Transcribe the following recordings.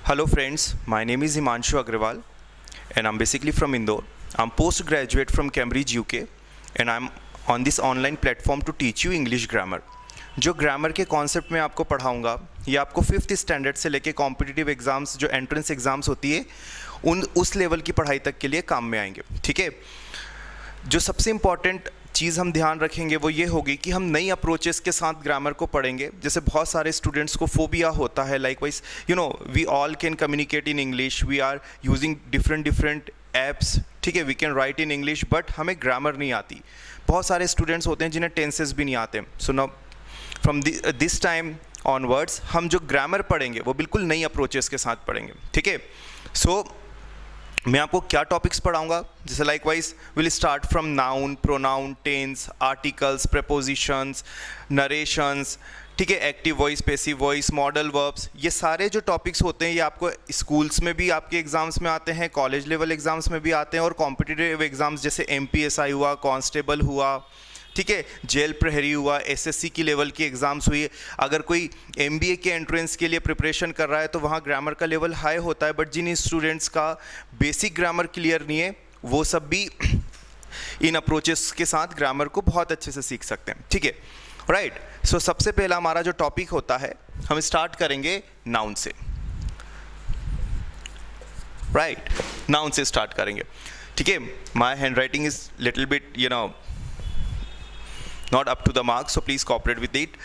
Hello friends, my name is Himanshu Agrawal and I'm basically from Indore. I'm postgraduate from Cambridge, UK and I'm on this online platform to teach you English grammar. जो grammar के concept में आपको पढ़ाऊंगा ये आपको 5th standard से लेके competitive exams जो एंट्रेंस एग्ज़ाम्स होती है उस लेवल की पढ़ाई तक के लिए काम में आएंगे। ठीक है, जो सबसे इम्पॉर्टेंट चीज़ हम ध्यान रखेंगे वो ये होगी कि हम नई अप्रोचेस के साथ ग्रामर को पढ़ेंगे। जैसे बहुत सारे स्टूडेंट्स को फोबिया होता है, likewise we all can communicate in English, we are using different apps, ठीक है, we can write in English, but हमें ग्रामर नहीं आती। बहुत सारे स्टूडेंट्स होते हैं जिन्हें टेंसेस भी नहीं आते। So now from this time onwards हम जो ग्रामर पढ़ेंगे वो बिल्कुल नई अप्रोचेस के साथ पढ़ेंगे। ठीक है, सो मैं आपको क्या टॉपिक्स पढ़ाऊंगा, जैसे likewise will start from noun, pronoun, tense, articles, prepositions, narrations, ठीक है, active voice, passive voice, modal verbs. ये सारे जो टॉपिक्स होते हैं ये आपको स्कूल्स में भी आपके एग्जाम्स में आते हैं, कॉलेज लेवल एग्जाम्स में भी आते हैं और कॉम्पिटिटिव एग्जाम्स जैसे MPSI हुआ, कांस्टेबल हुआ, ठीक है, जेल प्रहरी हुआ, SSC की लेवल की एग्ज़ाम्स हुई। अगर कोई MBA के एंट्रेंस के लिए प्रिपरेशन कर रहा है तो वहाँ ग्रामर का लेवल हाई होता है, बट जिन स्टूडेंट्स का बेसिक ग्रामर क्लियर नहीं है वो सब भी इन अप्रोचेस के साथ ग्रामर को बहुत अच्छे से सीख सकते हैं। ठीक है, राइट। सो सबसे पहला हमारा जो टॉपिक होता है हम स्टार्ट करेंगे नाउन से। राइट, नाउन से स्टार्ट करेंगे। ठीक है, my handwriting is little bit not up to the mark, so please cooperate with it.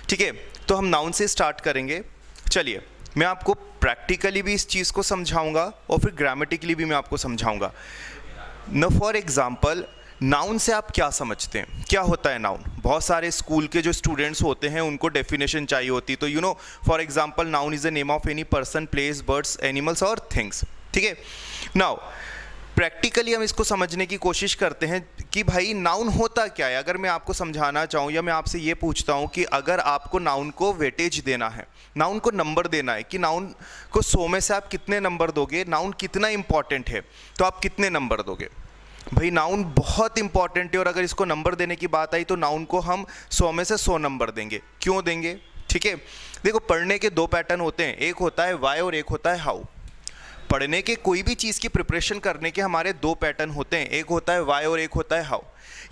ठीक है, तो हम नाउन से स्टार्ट करेंगे। चलिए, मैं आपको प्रैक्टिकली भी इस चीज़ को समझाऊंगा और फिर ग्रामेटिकली भी मैं आपको समझाऊंगा। न फॉर एग्जाम्पल, नाउन से आप क्या समझते हैं, क्या होता है नाउन? बहुत सारे स्कूल के जो स्टूडेंट्स होते हैं उनको डेफिनेशन चाहिए होती है। तो for example, noun is the name of any person, place, birds, animals और थिंग्स। ठीक है, नाउ प्रैक्टिकली हम इसको समझने की कोशिश करते हैं कि भाई नाउन होता क्या है। अगर मैं आपको समझाना चाहूँ या मैं आपसे ये पूछता हूँ कि अगर आपको नाउन को वेटेज देना है, नाउन को नंबर देना है कि नाउन को 100 में से आप कितने नंबर दोगे, नाउन कितना इंपॉर्टेंट है, तो आप कितने नंबर दोगे? भाई नाउन बहुत इंपॉर्टेंट है और अगर इसको नंबर देने की बात आई तो नाउन को हम 100 में से 100 नंबर देंगे। क्यों देंगे? ठीक है, देखो, पढ़ने के 2 पैटर्न होते हैं, एक होता है वाई और एक होता है हाउ। पढ़ने के कोई भी चीज़ की प्रिपरेशन करने के हमारे 2 पैटर्न होते हैं, एक होता है वाई और एक होता है हाउ।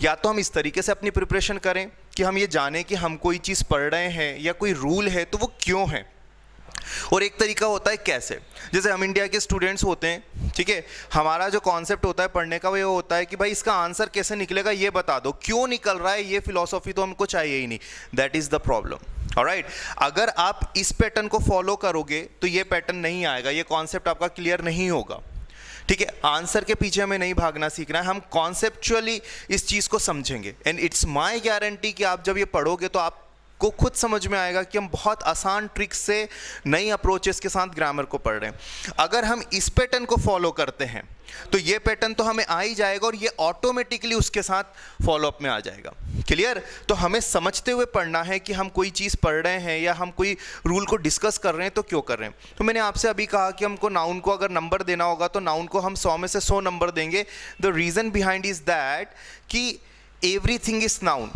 या तो हम इस तरीके से अपनी प्रिपरेशन करें कि हम ये जानें कि हम कोई चीज़ पढ़ रहे हैं या कोई रूल है तो वो क्यों है, और एक तरीका होता है कैसे। जैसे हम इंडिया के स्टूडेंट्स होते हैं, ठीक है, हमारा जो कॉन्सेप्ट होता है पढ़ने का वो ये होता है कि भाई इसका आंसर कैसे निकलेगा ये बता दो, क्यों निकल रहा है ये फिलॉसफी तो हमको चाहिए ही नहीं। That is the problem. Alright, अगर आप इस पैटर्न को फॉलो करोगे तो ये पैटर्न नहीं आएगा, ये कॉन्सेप्ट आपका क्लियर नहीं होगा। ठीक है, आंसर के पीछे हमें नहीं भागना सीखना है, हम कॉन्सेप्चुअली इस चीज़ को समझेंगे। एंड इट्स माय गारंटी कि आप जब ये पढ़ोगे तो आपको खुद समझ में आएगा कि हम बहुत आसान ट्रिक्स से नई अप्रोचेस के साथ ग्रामर को पढ़ रहे हैं। अगर हम इस पैटर्न को फॉलो करते हैं तो ये पैटर्न तो हमें आ ही जाएगा और ये ऑटोमेटिकली उसके साथ फॉलोअप में आ जाएगा। क्लियर? तो हमें समझते हुए पढ़ना है कि हम कोई चीज़ पढ़ रहे हैं या हम कोई रूल को डिस्कस कर रहे हैं तो क्यों कर रहे हैं। तो मैंने आपसे अभी कहा कि हमको नाउन को अगर नंबर देना होगा तो नाउन को हम 100 में से 100 नंबर देंगे। The reason behind is that कि एवरीथिंग इज नाउन।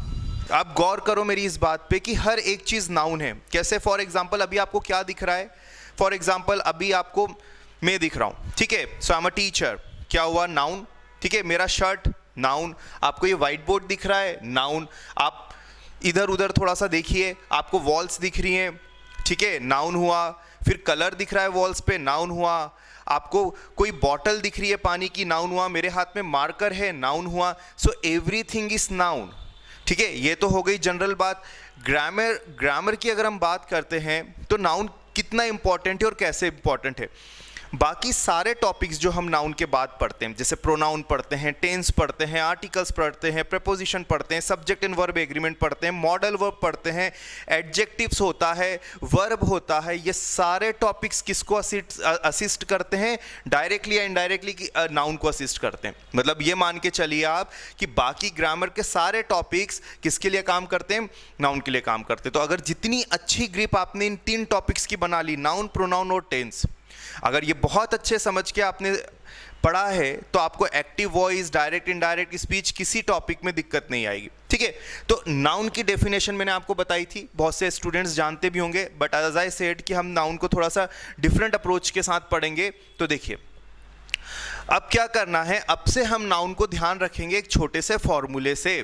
आप गौर करो मेरी इस बात पे कि हर एक चीज़ नाउन है। कैसे? फॉर एग्जाम्पल, अभी आपको क्या दिख रहा है? फॉर एग्जाम्पल, अभी आपको मैं दिख रहा हूँ, ठीक है, सो आई एम अ टीचर, क्या हुआ? नाउन। ठीक है, मेरा शर्ट, नाउन। आपको ये व्हाइट बोर्ड दिख रहा है, नाउन। आप इधर उधर थोड़ा सा देखिए, आपको वॉल्स दिख रही हैं, ठीक है, नाउन हुआ। फिर कलर दिख रहा है वॉल्स पे, नाउन हुआ। आपको कोई बॉटल दिख रही है पानी की, नाउन हुआ। मेरे हाथ में मार्कर है, नाउन हुआ। So everything is noun. ठीक है, ये तो हो गई जनरल बात। ग्रामर की अगर हम बात करते हैं तो नाउन कितना इंपॉर्टेंट है और कैसे इंपॉर्टेंट है। बाकी सारे टॉपिक्स जो हम नाउन के बाद पढ़ते हैं, जैसे प्रोनाउन पढ़ते हैं, टेंस पढ़ते हैं, आर्टिकल्स पढ़ते हैं, प्रेपोजिशन पढ़ते हैं, सब्जेक्ट एंड वर्ब एग्रीमेंट पढ़ते हैं, मॉडल वर्ब पढ़ते हैं, एडजेक्टिव्स होता है, वर्ब होता है, ये सारे टॉपिक्स किसको असिस्ट करते हैं? डायरेक्टली या इनडायरेक्टली नाउन को असिस्ट करते हैं। मतलब ये मान के चलिए आप कि बाकी ग्रामर के सारे टॉपिक्स किसके लिए काम करते हैं? नाउन के लिए काम करते हैं। तो अगर जितनी अच्छी ग्रिप आपने इन 3 टॉपिक्स की बना ली, नाउन, प्रोनाउन और टेंस, अगर ये बहुत अच्छे समझ के आपने पढ़ा है तो आपको active voice, direct indirect speech किसी टॉपिक में दिक्कत नहीं आएगी, ठीक है। तो नाउन की डेफिनेशन मैंने आपको बताई थी, बहुत से स्टूडेंट्स जानते भी होंगे, बट एज आई सेड कि हम नाउन को थोड़ा सा डिफरेंट अप्रोच के साथ पढ़ेंगे। तो देखिए अब क्या करना है, अब से हम नाउन को ध्यान रखेंगे एक छोटे से फॉर्मूले से।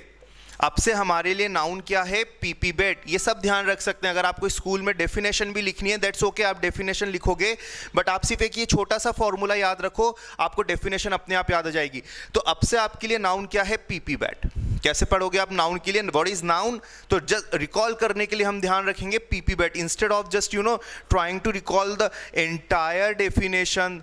अब से हमारे लिए नाउन क्या है, पीपी बेट, ये सब ध्यान रख सकते हैं। अगर आपको स्कूल में डेफिनेशन भी लिखनी है दैट्स ओके, आप डेफिनेशन लिखोगे, बट आप सिर्फ एक ये छोटा सा फॉर्मूला याद रखो, आपको डेफिनेशन अपने आप याद आ जाएगी। तो अब से आपके लिए नाउन क्या है, पीपी बेट। कैसे पढ़ोगे आप नाउन के लिए, व्हाट इज नाउन? तो जस्ट रिकॉल करने के लिए हम ध्यान रखेंगे PPAT, instead of just trying to recall the entire definition,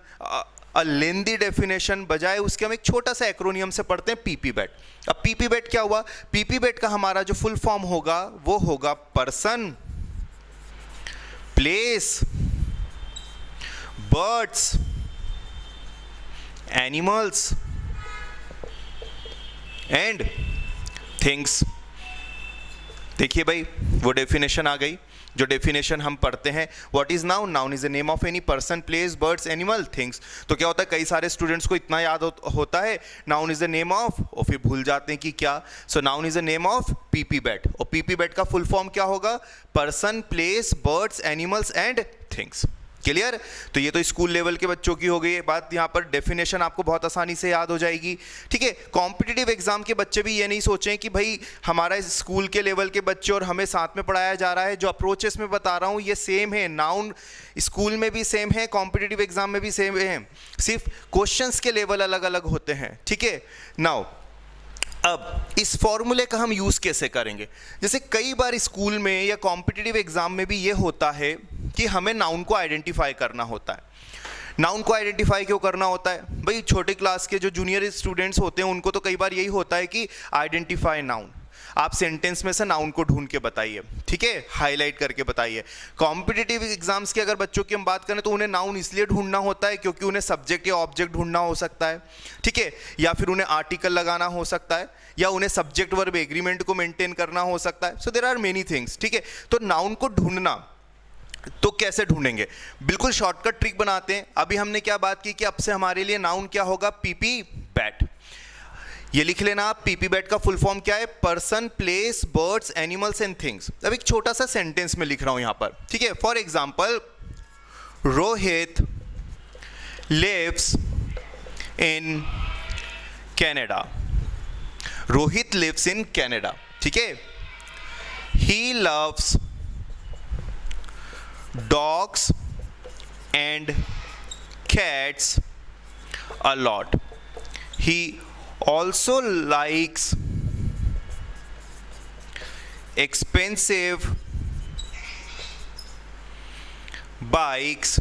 a lengthy definition, बजाय उसके हम एक छोटा सा एक्रोनियम से पढ़ते हैं पीपी बेट। अब पीपी बेट क्या हुआ, पीपी बेट का हमारा जो फुल फॉर्म होगा वो होगा person, place, birds, animals and things. देखिए भाई वो डेफिनेशन आ गई, जो डेफिनेशन हम पढ़ते हैं। What is noun? Noun is the name of any person, place, birds, animal, things. तो क्या होता है, कई सारे स्टूडेंट्स को इतना याद होता है noun is the name of, और फिर भूल जाते हैं कि क्या। So noun is the name of P P bat, और पीपी बेट का फुल फॉर्म क्या होगा, person, place, birds, animals and things. Clear? तो ये तो स्कूल लेवल के बच्चों की हो गई बात, यहाँ पर डेफिनेशन आपको बहुत आसानी से याद हो जाएगी, ठीक है। कॉम्पिटिटिव एग्जाम के बच्चे भी ये नहीं सोचें कि भाई हमारा स्कूल के लेवल के बच्चे और हमें साथ में पढ़ाया जा रहा है, जो अप्रोचेस में बता रहा हूँ ये सेम है, नाउन स्कूल में भी सेम है, कॉम्पिटिटिव एग्जाम में भी सेम है, सिर्फ क्वेश्चंस के लेवल अलग अलग होते हैं, ठीक है। नाउ अब इस फॉर्मूले का हम यूज़ कैसे करेंगे? जैसे कई बार स्कूल में या कॉम्पिटिटिव एग्जाम में भी ये होता है कि हमें नाउन को आइडेंटिफाई करना होता है। नाउन को आइडेंटिफाई क्यों करना होता है भाई? छोटे क्लास के जो जूनियर स्टूडेंट्स होते हैं उनको तो कई बार यही होता है कि आइडेंटिफाई नाउन, आप सेंटेंस में से नाउन को ढूंढ के बताइए, ठीक है, हाईलाइट करके बताइए। कॉम्पिटिटिव एग्जाम्स के अगर बच्चों की हम बात करें तो उन्हें नाउन इसलिए ढूंढना होता है क्योंकि उन्हें सब्जेक्ट या ऑब्जेक्ट ढूंढना हो सकता है, ठीक है, या फिर उन्हें आर्टिकल लगाना हो सकता है, या उन्हें सब्जेक्ट वर्ब एग्रीमेंट को मेंटेन करना हो सकता है। So there are many things, ठीक है। तो नाउन को ढूंढना, तो कैसे ढूंढेंगे? बिल्कुल शॉर्टकट ट्रिक बनाते हैं। अभी हमने क्या बात की कि अब से हमारे लिए नाउन क्या होगा, पीपी बैट। ये लिख लेना आप, पीपी बैट का फुल फॉर्म क्या है, person, place, birds, animals and things. अब एक छोटा सा सेंटेंस में लिख रहा हूं यहां पर, ठीक है। For example, Rohit lives in Canada. Rohit lives in Canada, ठीक है। He loves dogs and cats a lot. He also likes expensive bikes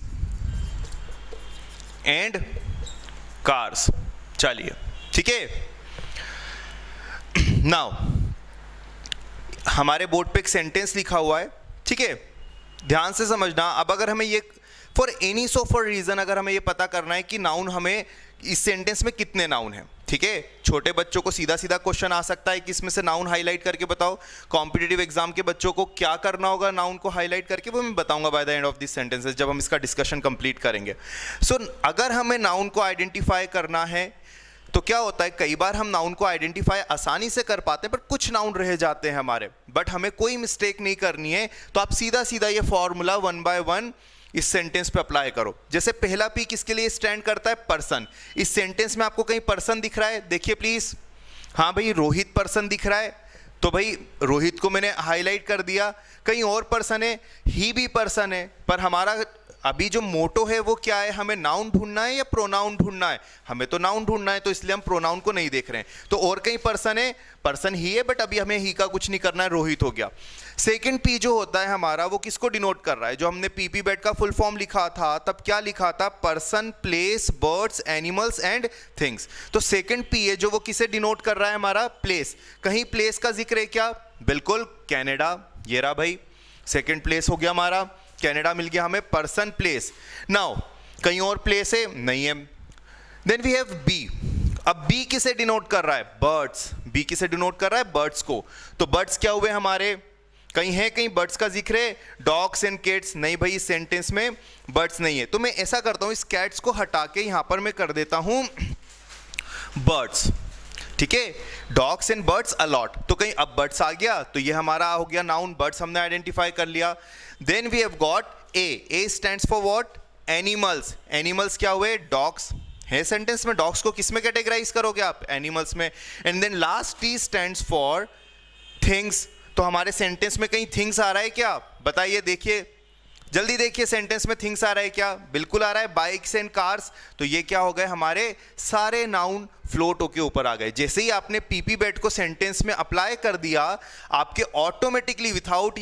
and cars. चलिए, ठीक है। नाउ हमारे बोर्ड पे एक सेंटेंस लिखा हुआ है, ठीक है, ध्यान से समझना। अब अगर हमें ये for any so for reason अगर हमें ये पता करना है कि नाउन हमें इस सेंटेंस में कितने नाउन हैं, ठीक है। छोटे बच्चों को सीधा सीधा क्वेश्चन आ सकता है कि इसमें से नाउन हाईलाइट करके बताओ। कॉम्पिटिटिव एग्जाम के बच्चों को क्या करना होगा नाउन को हाईलाइट करके, वो मैं बताऊंगा by the end of this sentences जब हम इसका डिस्कशन कंप्लीट करेंगे। सो अगर हमें नाउन को आइडेंटिफाई करना है तो क्या होता है, कई बार हम नाउन को आइडेंटिफाई आसानी से कर पाते हैं, पर कुछ नाउन रह जाते हैं हमारे, बट हमें कोई मिस्टेक नहीं करनी है। तो आप सीधा सीधा ये फॉर्मूला 1 बाय 1 इस सेंटेंस पे अप्लाई करो। जैसे पहला पी किसके लिए स्टैंड करता है, पर्सन। इस सेंटेंस में आपको कहीं पर्सन दिख रहा है, देखिए प्लीज। हाँ भाई, रोहित पर्सन दिख रहा है, तो भाई रोहित को मैंने हाईलाइट कर दिया। कहीं और पर्सन है, ही भी पर्सन है, पर हमारा अभी जो मोटो है वो क्या है, हमें नाउन ढूंढना है या प्रोनाउन ढूंढना है? हमें तो नाउन ढूंढना है, तो इसलिए हम प्रोनाउन को नहीं देख रहे हैं। तो और कहीं पर्सन है, पर्सन ही है, बट अभी हमें ही का कुछ नहीं करना है, रोहित हो गया। सेकंड पी जो होता है हमारा, वो किसको डिनोट कर रहा है? जो हमने पीपी बैट का फुल फॉर्म लिखा था तब क्या लिखा था, person, place, birds, animals and things. तो सेकंड पी है जो वो किसे डिनोट कर रहा है, हमारा प्लेस। कहीं प्लेस का जिक्र है क्या? बिल्कुल, कनाडा, ये रहा भाई, सेकंड प्लेस हो गया हमारा, कनाडा मिल गया हमें, पर्सन, प्लेस। नाउ कहीं और प्लेस है? नहीं है। Then we have B. अब बी किसे डिनोट कर रहा है? बर्ड्स। बी किसे डिनोट कर रहा है? बर्ड्स को। तो बर्ड्स क्या हुए हमारे? कहीं है, कहीं बर्ड्स का जिक्र है? डॉग्स एंड कैट्स, नहीं भाई, इस सेंटेंस में बर्ड्स नहीं है। तो मैं ऐसा करता हूं, इस कैट्स को हटा के यहां पर मैं कर देता हूं बर्ड्स, ठीक है? डॉग्स एंड बर्ड्स अलॉट, तो कहीं अब बर्ड्स आ गया, तो ये हमारा हो गया नाउन, बर्ड्स हमने आइडेंटिफाई कर लिया। Then we have got A stands for what? Animals. Animals क्या हुए? डॉग्स है सेंटेंस में, डॉग्स को किस में कैटेगराइज करोगे आप? एनिमल्स में। And then last T stands for things, तो हमारे सेंटेंस में कहीं थिंग्स आ रहा है क्या? बताइए, देखिए जल्दी देखिए, सेंटेंस में थिंग्स आ रहा है क्या? बिल्कुल आ रहा है, बाइक्स एंड कार्स। तो ये क्या हो गए? हमारे सारे नाउन फ्लोट होके ऊपर आ गए। जैसे ही आपने पीपी बेट को सेंटेंस में अप्लाई कर दिया, आपके automatically without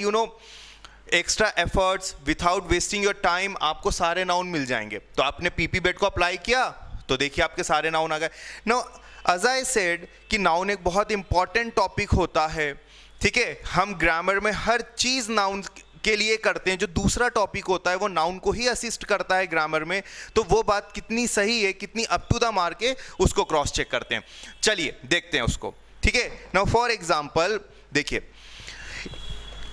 extra efforts, without wasting your time, आपको सारे नाउन मिल जाएंगे। तो आपने पीपी बेट को अप्लाई किया तो देखिए आपके सारे नाउन आ गए। नाउ एज आई सेड कि नाउन एक बहुत इंपॉर्टेंट टॉपिक होता है, ठीक है? हम ग्रामर में हर चीज नाउन के लिए करते हैं। जो दूसरा टॉपिक होता है वो नाउन को ही असिस्ट करता है ग्रामर में, तो वो बात कितनी सही है, कितनी अप टू द मार्क है, उसको क्रॉस चेक करते हैं। चलिए देखते हैं उसको, ठीक है? नाउ फॉर एग्जांपल देखिए,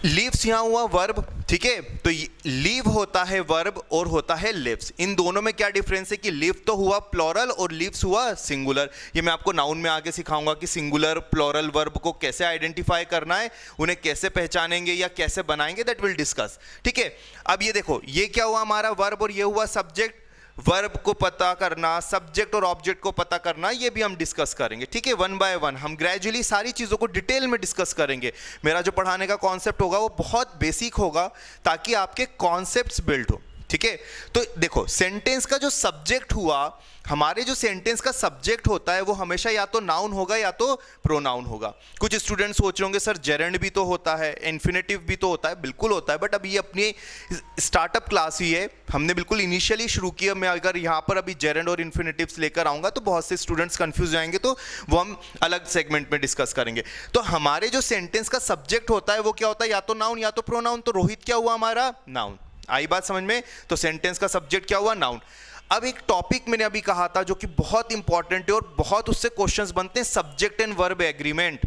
लीव्स यहां हुआ वर्ब, ठीक है? तो लीव होता है वर्ब और होता है लिव्स। इन दोनों में क्या डिफरेंस है कि लिव तो हुआ प्लूरल और लिव्स हुआ सिंगुलर। ये मैं आपको नाउन में आगे सिखाऊंगा कि सिंगुलर प्लूरल वर्ब को कैसे आइडेंटिफाई करना है, उन्हें कैसे पहचानेंगे या कैसे बनाएंगे, दैट विल डिस्कस, ठीक है? अब ये देखो, ये क्या हुआ हमारा वर्ब और ये हुआ सब्जेक्ट। वर्ब को पता करना, सब्जेक्ट और ऑब्जेक्ट को पता करना, ये भी हम डिस्कस करेंगे, ठीक है? वन बाय वन हम ग्रेजुअली सारी चीज़ों को डिटेल में डिस्कस करेंगे। मेरा जो पढ़ाने का कॉन्सेप्ट होगा वो बहुत बेसिक होगा ताकि आपके कॉन्सेप्ट्स बिल्ड हो, ठीक है? तो देखो, सेंटेंस का जो सब्जेक्ट हुआ, हमारे जो सेंटेंस का सब्जेक्ट होता है वो हमेशा या तो नाउन होगा या तो प्रोनाउन होगा। कुछ स्टूडेंट सोच रहे होंगे सर जेरेंड भी तो होता है, इन्फिनेटिव भी तो होता है। बिल्कुल होता है, बट अभी ये अपनी स्टार्टअप क्लास ही है, हमने बिल्कुल इनिशियली शुरू किया। मैं अगर यहाँ पर अभी जेरेंड और इन्फिनेटिव्स लेकर आऊँगा तो बहुत से स्टूडेंट्स कन्फ्यूज जाएंगे, तो वो हम अलग सेगमेंट में डिस्कस करेंगे। तो हमारे जो सेंटेंस का सब्जेक्ट होता है वो क्या होता है? या तो नाउन या तो प्रोनाउन। तो रोहित क्या हुआ हमारा? नाउन। आई बात समझ में? तो सेंटेंस का सब्जेक्ट क्या हुआ? नाउन। अब एक टॉपिक मैंने अभी कहा था जो कि बहुत इंपॉर्टेंट है और बहुत उससे क्वेश्चंस बनते हैं, सब्जेक्ट एंड वर्ब एग्रीमेंट।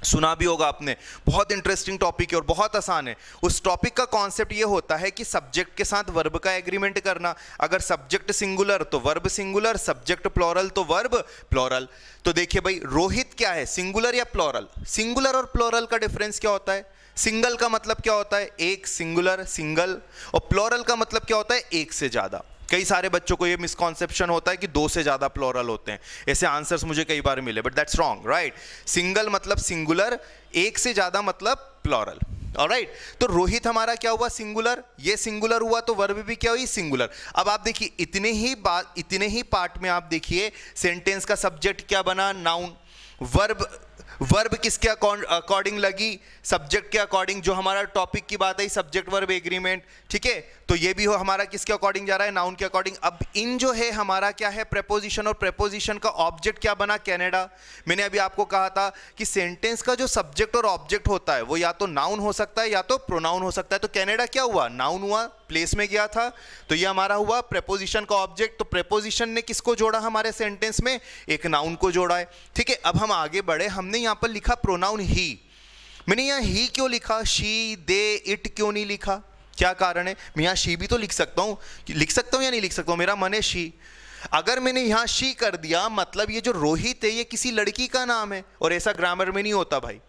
सुना भी होगा आपने, बहुत इंटरेस्टिंग टॉपिक है और बहुत आसान है। उस टॉपिक का कॉन्सेप्ट ये होता है कि सब्जेक्ट के साथ वर्ब का एग्रीमेंट करना। अगर सब्जेक्ट सिंगुलर तो वर्ब सिंगुलर, सब्जेक्ट प्लूरल तो वर्ब प्लूरल। तो देखिए भाई, रोहित क्या है? सिंगुलर या प्लूरल? सिंगुलर और प्लूरल का डिफरेंस क्या होता है? सिंगल का मतलब क्या होता है? एक, सिंगुलर सिंगल। और प्लूरल का मतलब क्या होता है? एक से ज्यादा। कई सारे बच्चों को ये मिसकॉन्सेप्शन होता है कि दो से ज्यादा प्लूरल होते हैं। ऐसे आंसर्स मुझे कई बार मिले, but that's wrong, right? Single मतलब सिंगुलर, एक से ज्यादा मतलब प्लूरल, ऑलराइट? तो रोहित हमारा क्या हुआ? सिंगुलर। ये सिंगुलर हुआ तो वर्ब भी क्या हुई? सिंगुलर। अब आप देखिए, इतने ही पार्ट में आप देखिए सेंटेंस का सब्जेक्ट क्या बना? नाउन। वर्ब किसके अकॉर्डिंग लगी? सब्जेक्ट के अकॉर्डिंग। जो हमारा टॉपिक की बात है सब्जेक्ट वर्ब एग्रीमेंट, ठीक है? तो ये भी हो हमारा किसके अकॉर्डिंग जा रहा है? नाउन के अकॉर्डिंग। अब इन जो है हमारा क्या है? प्रेपोजिशन, और प्रेपोजिशन का ऑब्जेक्ट क्या बना? कनाडा। मैंने अभी आपको कहा था कि सेंटेंस का जो सब्जेक्ट और ऑब्जेक्ट होता है वो या तो नाउन हो सकता है या तो प्रोनाउन हो सकता है। तो कनाडा क्या हुआ? नाउन हुआ, प्लेस में गया था, तो ये हमारा हुआ प्रेपोजिशन का ऑब्जेक्ट। तो प्रेपोजिशन ने किसको जोड़ा हमारे सेंटेंस में? एक नाउन को जोड़ा है, ठीक है? अब हम आगे बढ़े, हमने यहां पर लिखा प्रोनाउन ही। मैंने यहां ही क्यों लिखा? शी, दे, इट क्यों नहीं लिखा? क्या कारण है? मैं यहां शी भी तो लिख सकता हूं या नहीं लिख सकता हूं? मेरा मन है शी। अगर मैंने यहां शी कर दिया, मतलब ये जो रोहित है ये किसी लड़की का नाम है, और ऐसा ग्रामर में नहीं होता भाई,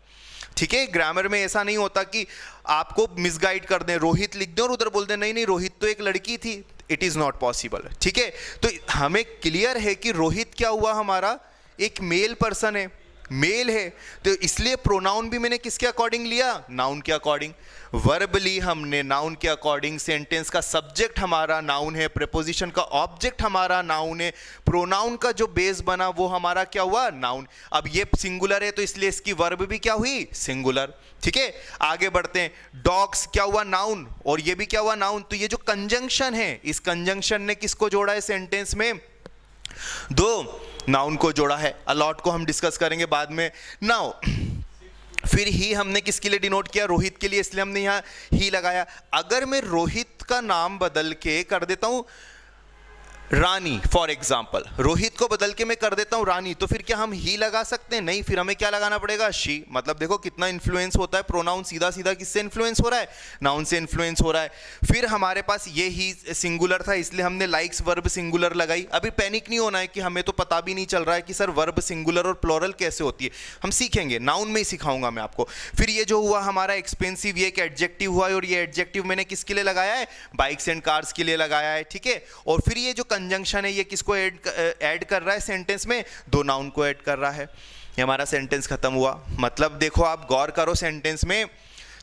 ठीक है? ग्रामर में ऐसा नहीं होता कि आपको मिसगाइड कर दें, रोहित लिख दें और उधर बोल दें नहीं नहीं रोहित तो एक लड़की थी। इट इज नॉट पॉसिबल, ठीक है? तो हमें क्लियर है कि रोहित क्या हुआ हमारा? एक मेल पर्सन है, मेल है, तो इसलिए प्रोनाउन भी मैंने किसके अकॉर्डिंग लिया? नाउन के अकॉर्डिंग। वर्ब ली हमने नाउन के अकॉर्डिंग। सेंटेंस का सब्जेक्ट हमारा नाउन है, प्रेपोजिशन का ऑब्जेक्ट हमारा नाउन है, प्रोनाउन का जो बेस बना वो हमारा क्या हुआ? नाउन। अब ये सिंगुलर है तो इसलिए इसकी वर्ब भी क्या हुई? सिंगुलर, ठीक है? आगे बढ़ते हैं। डॉग्स क्या हुआ? नाउन, और ये भी क्या हुआ? नाउन। तो ये जो कंजंक्शन है, इस कंजंक्शन ने किसको जोड़ा है सेंटेंस में? दो नाउन को जोड़ा है। अलॉट को हम डिस्कस करेंगे बाद में। नाउ फिर ही हमने किसके लिए डिनोट किया? रोहित के लिए, इसलिए हमने यहां ही लगाया। अगर मैं रोहित का नाम बदल के कर देता हूं रानी फॉर एग्जाम्पल, रोहित को बदल के मैं कर देता हूं रानी, तो फिर क्या हम ही लगा सकते हैं? नहीं, फिर हमें क्या लगाना पड़ेगा? शी। मतलब देखो कितना इन्फ्लुएंस होता है प्रोनाउन, सीधा सीधा किससे इन्फ्लुएंस हो रहा है? नाउन से इन्फ्लुएंस हो रहा है। फिर हमारे पास ये ही सिंगुलर था, इसलिए हमने लाइक्स वर्ब सिंगुलर लगाई। अभी पैनिक नहीं होना है कि हमें तो पता भी नहीं चल रहा है कि सर वर्ब सिंगुलर और प्लोरल कैसे होती है, हम सीखेंगे, नाउन में ही सिखाऊंगा मैं आपको। फिर ये जो हुआ हमारा एक्सपेंसिव, ये एक एडजेक्टिव हुआ, और ये एडजेक्टिव मैंने किसके लिए लगाया है? बाइक्स एंड कार्स के लिए लगाया है, ठीक है। और फिर ये जो कंजंक्शन है, ये किसको ऐड कर रहा है सेंटेंस में? दो नाउन को ऐड कर रहा है। ये हमारा सेंटेंस खत्म हुआ। मतलब देखो आप गौर करो, सेंटेंस में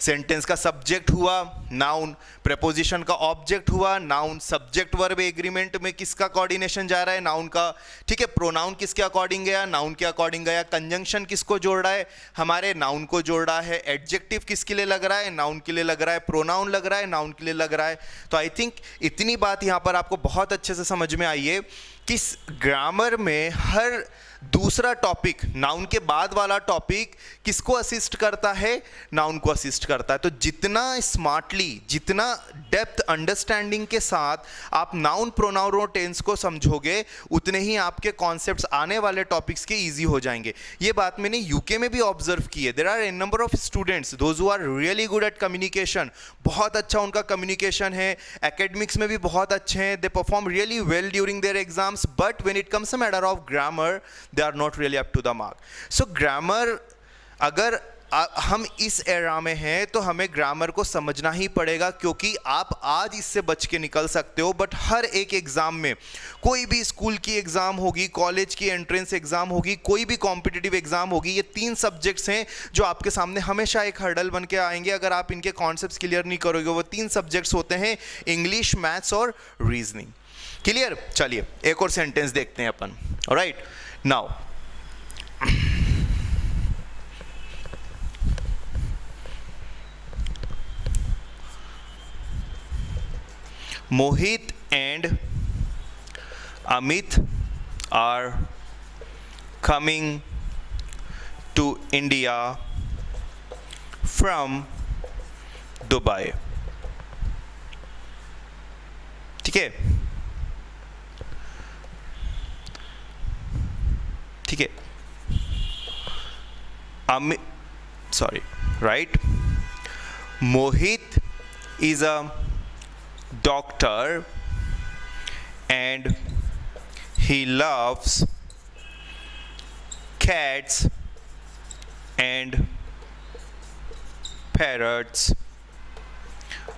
सेंटेंस का सब्जेक्ट हुआ नाउन, प्रेपोजिशन का ऑब्जेक्ट हुआ नाउन, सब्जेक्ट वर्ब एग्रीमेंट में किसका कोऑर्डिनेशन जा रहा है? नाउन का, ठीक है। प्रोनाउन किसके अकॉर्डिंग गया? नाउन के अकॉर्डिंग गया। कंजंक्शन किसको जोड़ रहा है? हमारे नाउन को जोड़ रहा है। एडजेक्टिव किसके लिए लग रहा है? नाउन के लिए लग रहा है। प्रोनाउन लग रहा है, नाउन के लिए लग रहा है। तो आई थिंक इतनी बात यहां पर आपको बहुत अच्छे से समझ में आई है कि ग्रामर में हर दूसरा टॉपिक, नाउन के बाद वाला टॉपिक किसको असिस्ट करता है? नाउन को असिस्ट करता है। तो जितना स्मार्टली, जितना डेप्थ अंडरस्टैंडिंग के साथ आप नाउन, प्रोनाउन और टेंस को समझोगे, उतने ही आपके कॉन्सेप्ट्स आने वाले टॉपिक्स के इजी हो जाएंगे। ये बात मैंने यूके में भी ऑब्जर्व की है। There are an number of students those who are really good at communication, बहुत अच्छा उनका कम्युनिकेशन है, एकेडमिक्स में भी बहुत अच्छे हैं, they perform really well during their exams, but when it comes a matter of grammar they are not really up to the mark. So grammar, अगर हम इस एरा में हैं तो हमें ग्रामर को समझना ही पड़ेगा, क्योंकि आप आज इससे बच के निकल सकते हो, बट हर एक एग्जाम में, कोई भी स्कूल की एग्जाम होगी, कॉलेज की एंट्रेंस एग्जाम होगी, कोई भी कॉम्पिटिटिव एग्जाम होगी, ये 3 सब्जेक्ट्स हैं जो आपके सामने हमेशा एक हर्डल बन के आएंगे अगर आप इनके कॉन्सेप्ट्स क्लियर नहीं करोगे। वो 3 सब्जेक्ट्स होते हैं इंग्लिश, मैथ्स और रीजनिंग। क्लियर? चलिए एक और सेंटेंस देखते हैं अपन। Alright, now Mohit and Amit are coming to India from Dubai. ठीक है, ठीक है। Right, Mohit is a doctor and he loves cats and parrots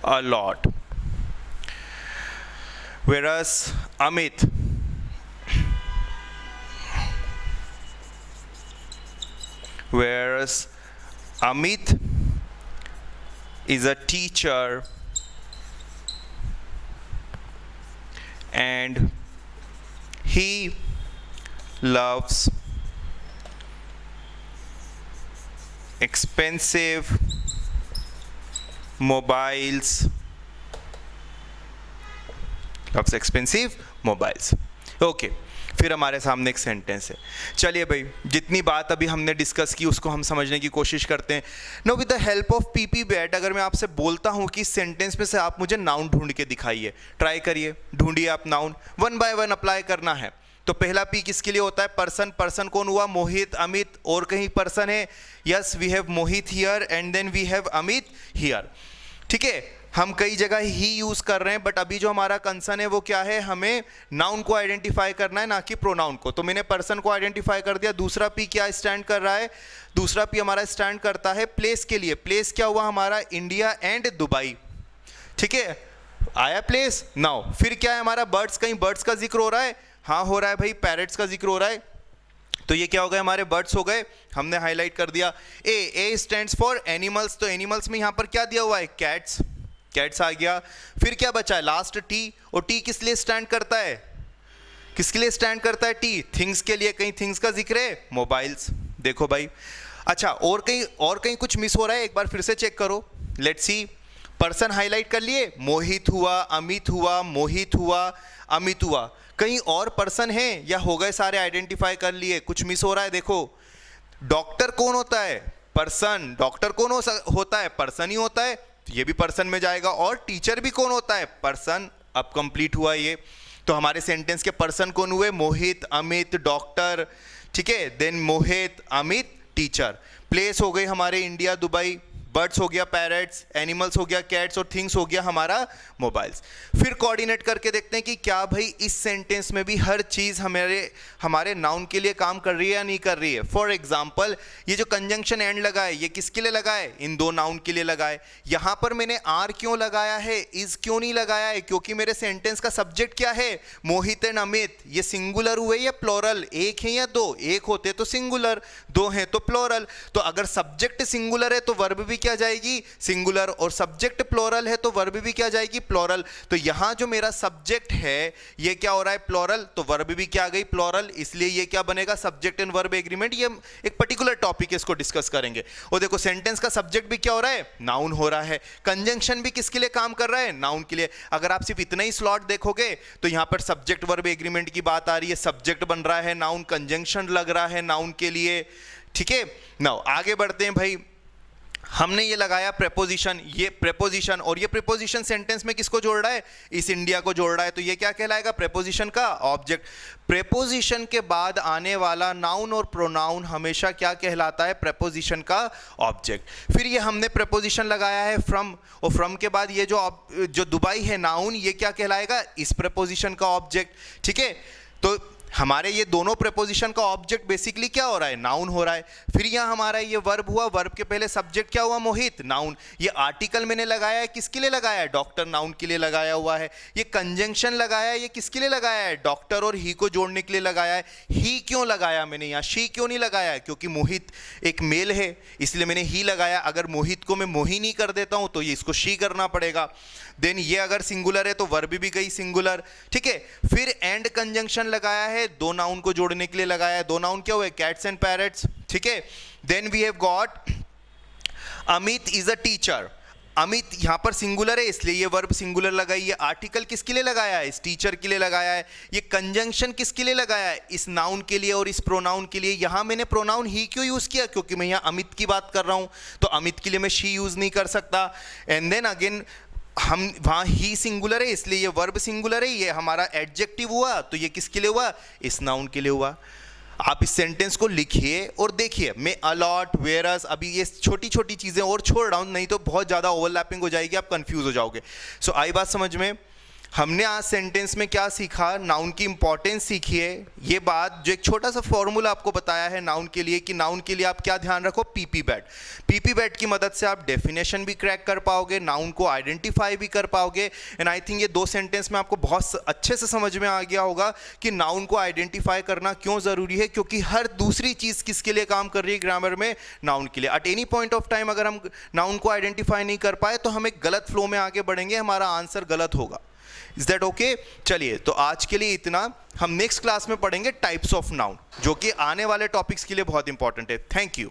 a lot, whereas Amit is a teacher and he loves expensive mobiles. Okay, फिर हमारे सामने एक sentence है। चलिए भाई, जितनी बात अभी हमने डिस्कस की उसको हम समझने की कोशिश करते हैं। No, with the help of PPAT, अगर मैं आपसे बोलता हूं कि सेंटेंस में से आप मुझे नाउन ढूंढ के दिखाइए, ट्राई करिए, ढूंढिए आप नाउन, 1 बाय 1 अप्लाई करना है। तो पहला पी किसके लिए होता है? पर्सन। पर्सन कौन हुआ? मोहित, अमित। और कहीं पर्सन है? Yes, we have Mohit here and then we have Amit here. ठीक है, हम कई जगह ही यूज कर रहे हैं, बट अभी जो हमारा कंसर्न है वो क्या है? हमें नाउन को आइडेंटिफाई करना है, ना कि प्रोनाउन को। तो मैंने पर्सन को आइडेंटिफाई कर दिया। दूसरा पी क्या स्टैंड कर रहा है? दूसरा पी हमारा स्टैंड करता है प्लेस के लिए। प्लेस क्या हुआ हमारा? India and Dubai. ठीक है, आया प्लेस। नाउ फिर क्या है हमारा? बर्ड्स। कहीं बर्ड्स का जिक्र हो रहा है? हाँ हो रहा है भाई, पैरेट्स का जिक्र हो रहा है। तो ये क्या हो गए? हमारे बर्ड्स हो गए, हमने हाईलाइट कर दिया। ए स्टैंड्स फॉर एनिमल्स, तो एनिमल्स में यहां पर क्या दिया हुआ है? कैट्स। कैट्स आ गया। फिर क्या बचा है? Last T. और टी किस लिए स्टैंड करता है? किसके लिए स्टैंड करता है टी? थिंग्स के लिए। कहीं थिंग्स का जिक्र है? मोबाइल्स। देखो भाई, अच्छा और कहीं कुछ मिस हो रहा है? एक बार फिर से चेक करो, लेट्स सी। पर्सन हाईलाइट कर लिए, मोहित हुआ, अमित हुआ, मोहित हुआ, अमित हुआ। कहीं और पर्सन है या हो गए सारे आइडेंटिफाई कर लिए? कुछ मिस हो रहा है? देखो, डॉक्टर कौन होता है? पर्सन। डॉक्टर कौन होता है? पर्सन ही होता है, ये भी पर्सन में जाएगा। और टीचर भी कौन होता है? पर्सन। अब कंप्लीट हुआ ये। तो हमारे सेंटेंस के पर्सन कौन हुए? मोहित, अमित, डॉक्टर, ठीक है। देन मोहित, अमित, टीचर। प्लेस हो गई हमारे इंडिया, दुबई। बर्ड्स हो गया पैरट्स, एनिमल्स हो गया कैट्स, और थिंग्स हो गया हमारा मोबाइल्स। फिर कोऑर्डिनेट करके देखते हैं कि क्या भाई इस सेंटेंस में भी हर चीज़ हमारे नाउन के लिए काम कर रही है या नहीं कर रही है। फॉर एग्जाम्पल, ये जो कंजंक्शन एंड लगा है, ये किसके लिए लगा है? इन दो नाउन के लिए लगा है। यहाँ पर मैंने आर क्यों लगाया है, इज क्यों नहीं लगाया है? क्योंकि मेरे सेंटेंस का सब्जेक्ट क्या है? मोहित एंड अमित। ये सिंगुलर हुए या प्लोरल? एक है या दो? एक होते तो सिंगुलर, दो हैं तो प्लोरल। तो अगर सब्जेक्ट सिंगुलर है तो वर्ब भी क्या जाएगी? सिंगुलर। और सब्जेक्ट प्लोरल है तो वर्ब भी क्या जाएगी? प्लोरल। तो यहां जो मेरा सब्जेक्ट है ये क्या हो रहा है? प्लोरल। तो वर्ब भी क्या आ गई? प्लोरल। इसलिए ये क्या बनेगा? Subject and verb agreement. ये एक पर्टिकुलर टॉपिक है, इसको डिस्कस करेंगे। और देखो सेंटेंस का सब्जेक्ट भी क्या हो रहा है? नाउन हो रहा है। कंजंक्शन भी किसके लिए काम कर रहा है? नाउन के लिए। अगर आप सिर्फ इतना ही स्लॉट देखोगे तो यहां पर सब्जेक्ट वर्ब एग्रीमेंट की बात आ रही है, सब्जेक्ट बन रहा है नाउन, कंजंक्शन लग रहा है नाउन के लिए, ठीक है। नाउ आगे बढ़ते हैं भाई। हमने ये लगाया प्रेपोजिशन, ये प्रेपोजिशन, और ये प्रेपोजिशन सेंटेंस में किसको जोड़ रहा है? इस इंडिया को जोड़ रहा है। तो ये क्या कहलाएगा? प्रेपोजिशन का ऑब्जेक्ट। प्रेपोजिशन के बाद आने वाला नाउन और प्रोनाउन हमेशा क्या कहलाता है? प्रेपोजिशन का ऑब्जेक्ट। फिर ये हमने प्रेपोजिशन लगाया है फ्रॉम, और फ्रॉम के बाद ये जो दुबई है नाउन, ये क्या कहलाएगा? इस प्रेपोजिशन का ऑब्जेक्ट, ठीक है। तो हमारे ये दोनों प्रेपोजिशन का ऑब्जेक्ट बेसिकली क्या हो रहा है? नाउन हो रहा है। फिर यहाँ हमारा ये वर्ब हुआ, वर्ब के पहले सब्जेक्ट क्या हुआ? मोहित, नाउन। ये आर्टिकल मैंने लगाया है, किसके लिए लगाया है? डॉक्टर, नाउन के लिए लगाया हुआ है। ये कंजंक्शन लगाया है, ये किसके लिए लगाया है? डॉक्टर और ही को जोड़ने के लिए लगाया है। ही क्यों लगाया मैंने यहाँ? शी क्यों नहीं लगाया? क्योंकि मोहित एक मेल है, इसलिए मैंने ही लगाया। अगर मोहित को मैं मोही नहीं कर देता हूँ तो ये इसको शी करना पड़ेगा। देन ये अगर सिंगुलर है तो वर्ब भी गई सिंगुलर, ठीक है। फिर एंड कंजंक्शन लगाया है, दो नाउन को जोड़ने के लिए लगाया है। दो नाउन क्या हुए? कैट्स एंड पैरट्स, ठीक है। Then we have got Amit is a teacher. Amit यहां पर सिंगुलर है इसलिए ये वर्ब सिंगुलर लगाई। ये आर्टिकल किसके लिए लगाया है? इस टीचर के लिए लगाया है। ये कंजंक्शन किसके लिए लगाया है? इस नाउन के लिए और इस प्रोनाउन के लिए। यहां मैंने प्रोनाउन ही क्यों यूज किया? क्योंकि मैं यहां अमित की बात कर रहा हूं, तो अमित के लिए मैं शी यूज नहीं कर सकता। एंड देन अगेन हम वहाँ ही सिंगुलर है इसलिए ये वर्ब सिंगुलर है। ये हमारा एडजेक्टिव हुआ, तो ये किसके लिए हुआ? इस नाउन के लिए हुआ। आप इस सेंटेंस को लिखिए और देखिए। मैं अलॉट, वेयरस, अभी ये छोटी छोटी चीज़ें और छोड़ रहा हूँ, नहीं तो बहुत ज़्यादा ओवरलैपिंग हो जाएगी, आप कंफ्यूज हो जाओगे। सो आई बात समझ में? हमने आज सेंटेंस में क्या सीखा? नाउन की इंपॉर्टेंस सीखी है। ये बात जो एक छोटा सा फॉर्मूला आपको बताया है नाउन के लिए, कि नाउन के लिए आप क्या ध्यान रखो? PP bat. पीपी बैट की मदद से आप डेफिनेशन भी क्रैक कर पाओगे, नाउन को आइडेंटिफाई भी कर पाओगे। एंड आई थिंक ये दो सेंटेंस में आपको बहुत अच्छे से समझ में आ गया होगा कि नाउन को आइडेंटिफाई करना क्यों ज़रूरी है। क्योंकि हर दूसरी चीज़ किसके लिए काम कर रही है ग्रामर में? नाउन के लिए। At any point of time अगर हम नाउन को आइडेंटिफाई नहीं कर पाए तो हम एक गलत फ्लो में आगे बढ़ेंगे, हमारा आंसर गलत होगा। Is that okay? चलिए, तो आज के लिए इतना। हम नेक्स्ट क्लास में पढ़ेंगे टाइप्स ऑफ नाउन, जो कि आने वाले टॉपिक्स के लिए बहुत इंपॉर्टेंट है। Thank you.